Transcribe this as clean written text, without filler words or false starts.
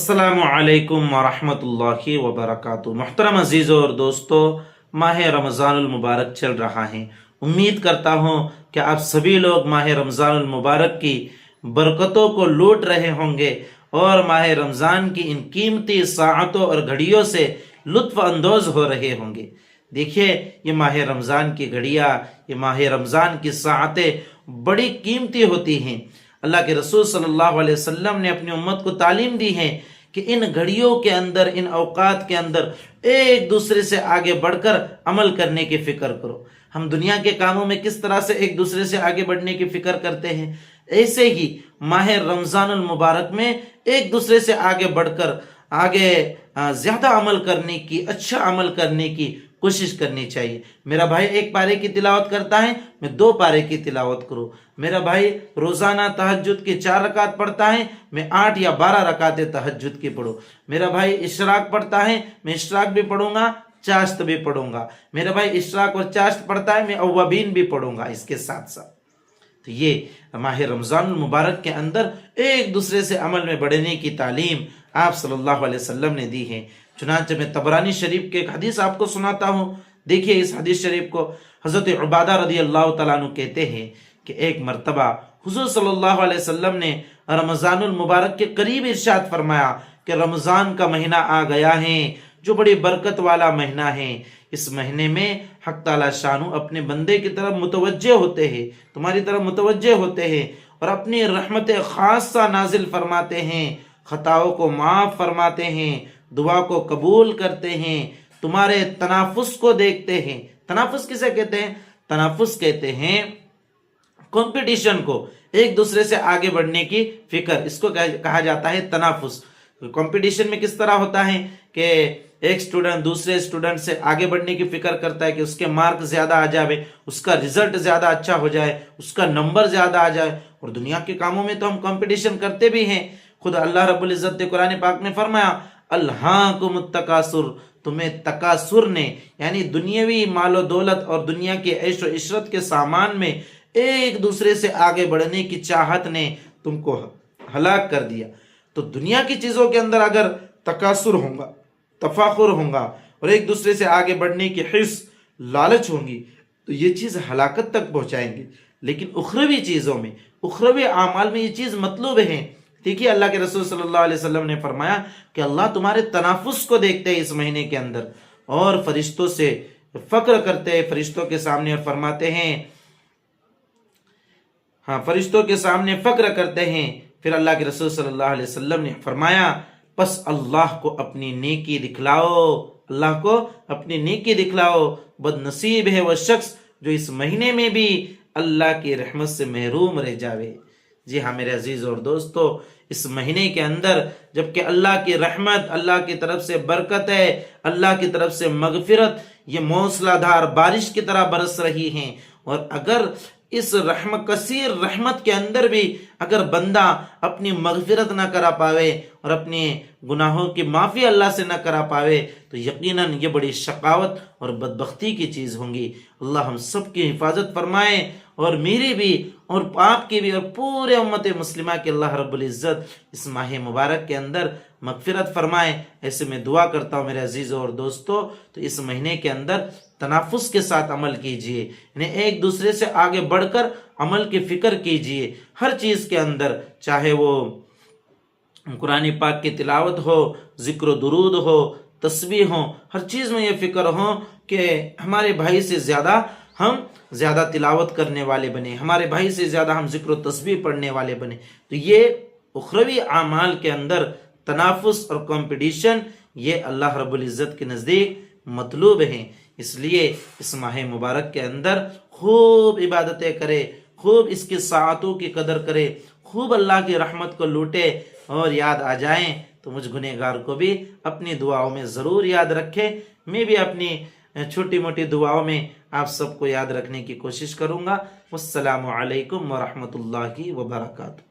अस्सलामु अलैकुम वरहमतुल्लाहि वबरकातुहू। मुहतरम अजीज़ों और दोस्तों, माह रमज़ानुल मुबारक चल रहा है। उम्मीद करता हूँ कि आप सभी लोग माह रमज़ानुल मुबारक की बरकतों को लूट रहे होंगे और माह रमज़ान की इन कीमती साअतों और घड़ियों से लुत्फ़ अंदोज़ हो रहे होंगे। देखिए, ये माह रमज़ान की घड़ियाँ, ये माह रमज़ान की साअतें बड़ी कीमती होती हैं। अल्लाह के रसूल सल्लल्लाहु अलैहि वसल्लम ने अपनी उम्मत को तालीम दी है कि इन घड़ियों के अंदर, इन औकात के अंदर एक दूसरे से आगे बढ़कर अमल करने की फ़िक्र करो। हम दुनिया के कामों में किस तरह से एक दूसरे से आगे बढ़ने की फ़िक्र करते हैं, ऐसे ही माह रमज़ानुल मुबारक में एक दूसरे से आगे बढ़कर ज़्यादा अमल करने की, अच्छा अमल करने की कोशिश करनी चाहिए। मेरा भाई एक पारे की तिलावत करता है, मैं 2 पारे की तिलावत करूँ। मेरा भाई रोज़ाना तहज्जुद की 4 रकात पढ़ता है, मैं 8 या 12 रकातें तहज्जुद की पढ़ूँ। मेरा भाई इशराक पढ़ता है, मैं इशराक भी पढ़ूंगा, चाश्त भी पढ़ूंगा। मेरा भाई इशराक और चाश्त पढ़ता है, मैं अव्वाबीन भी पढ़ूंगा इसके साथ साथ। तो ये माह रमज़ान मुबारक के अंदर एक दूसरे से अमल में बढ़ने की तालीम आप सल्लल्लाहु अलैहि वसल्लम ने दी है। चुनांचे मैं तबरानी शरीफ के एक हदीस आपको सुनाता हूँ। देखिए, इस हदीस शरीफ को हज़रत उबादा रज़ी अल्लाह तआला अन्हु कहते हैं कि एक मर्तबा हुज़ूर सल्लल्लाहु अलैहि वसल्लम ने रमज़ानुल मुबारक के करीब इरशाद फरमाया कि रमज़ान का महीना आ गया है, जो बड़ी बरकत वाला महीना है। इस महीने में हक़ ताला शानु अपने बंदे की तरफ मुतवज्जे होते हैं, तुम्हारी तरफ मुतवज्जे होते हैं और अपनी रहमत खासा नाजिल फरमाते हैं, खताओं को माफ़ फरमाते हैं, दुआ को कबूल करते हैं, तुम्हारे तनाफुस को देखते हैं। तनाफुस किसे कहते हैं? तनाफुस कहते हैं कंपटीशन को, एक दूसरे से आगे बढ़ने की फिक्र, इसको कहा जाता है तनाफुस। कंपटीशन में किस तरह होता है कि एक स्टूडेंट दूसरे स्टूडेंट से आगे बढ़ने की फिक्र करता है कि उसके मार्क ज्यादा आ जाए, उसका रिजल्ट ज्यादा अच्छा हो जाए, उसका नंबर ज्यादा आ जाए। और दुनिया के कामों में तो हम कंपटीशन करते भी हैं। खुद अल्लाह रब्बुल इज्जत ने कुरान पाक में फरमाया, अल्हाकुमुत तकासुर, तुम्हें तकासुर ने यानी दुनियावी मालो दौलत और दुनिया के ऐशो इशरत के सामान में एक दूसरे से आगे बढ़ने की चाहत ने तुमको हलाक कर दिया। तो दुनिया की चीजों के अंदर अगर तकासुर होगा, तफाखुर होगा और एक दूसरे से आगे बढ़ने की हिर्स, लालच होंगी, तो ये चीज हलाकत तक पहुंचाएंगी। लेकिन उखरवी चीजों में, उखरवी आमाल में ये चीज मतलूब है। देखिए, अल्लाह के रसूल सल्लल्लाहु अलैहि वसल्लम ने फरमाया कि अल्लाह तुम्हारे तनाफुस को देखते हैं इस महीने के अंदर और फरिश्तों से फक्र करते हैं फरिश्तों के सामने और फरमाते हैं, हाँ, फरिश्तों के सामने फक्र करते हैं। फिर अल्लाह के रसूल सल्लल्लाहु अलैहि वसल्लम ने फरमाया, बस अल्लाह को अपनी नेकी दिखलाओ, अल्लाह को अपनी नेकी दिखलाओ। बदनसीब है वह शख्स जो इस महीने में भी अल्लाह की रहमत से महरूम रह जावे। जी हाँ मेरे अजीज और दोस्तों, इस महीने के अंदर जबकि अल्लाह की रहमत, अल्लाह की तरफ से बरकत है, अल्लाह की तरफ से मगफिरत, ये मौसलाधार बारिश की तरह बरस रही हैं। और अगर इस कसीर रहमत के अंदर भी अगर बंदा अपनी मगफिरत ना करा पावे और अपने गुनाहों की माफ़ी अल्लाह से ना करा पावे, तो यकीनन ये बड़ी शकावत और बदबख्ती की चीज़ होंगी। अल्लाह हम सब की हिफाजत फरमाए और मेरी भी और आपकी भी और पूरे उम्मत मुस्लिमा के अल्लाह रब्बुल इज़्ज़त इस माह मुबारक के अंदर मगफिरत फरमाए। ऐसे में दुआ करता हूँ मेरे अजीज़ों और दोस्तों, तो इस महीने के अंदर तनाफुस के साथ अमल कीजिए, यानी एक दूसरे से आगे बढ़कर अमल की फिक्र कीजिए। हर चीज़ के अंदर, चाहे वो कुरान पाक की तिलावत हो, जिक्र दुरूद हो, तस्बीह हो, हर चीज़ में ये फिक्र हो कि हमारे भाई से ज़्यादा हम ज़्यादा तिलावत करने वाले बने, हमारे भाई से ज़्यादा हम जिक्र तस्बीह पढ़ने वाले बने। तो ये उखरवी आमाल के अंदर तनाफुस और कंपटीशन, ये अल्लाह रब्बुल इज़्ज़त के नज़दीक मतलूब हैं। इसलिए इस माह मुबारक के अंदर खूब इबादतें करे, खूब इसकी साअतों की कदर करे, खूब अल्लाह की रहमत को लूटे और याद आ जाएं तो मुझ गुनहगार को भी अपनी दुआओं में ज़रूर याद रखें। मैं भी अपनी छोटी मोटी दुआओं में आप सबको याद रखने की कोशिश करूँगा। वस्सलामु अलैकुम वरहमतुल्लाहि वबरकातुहू।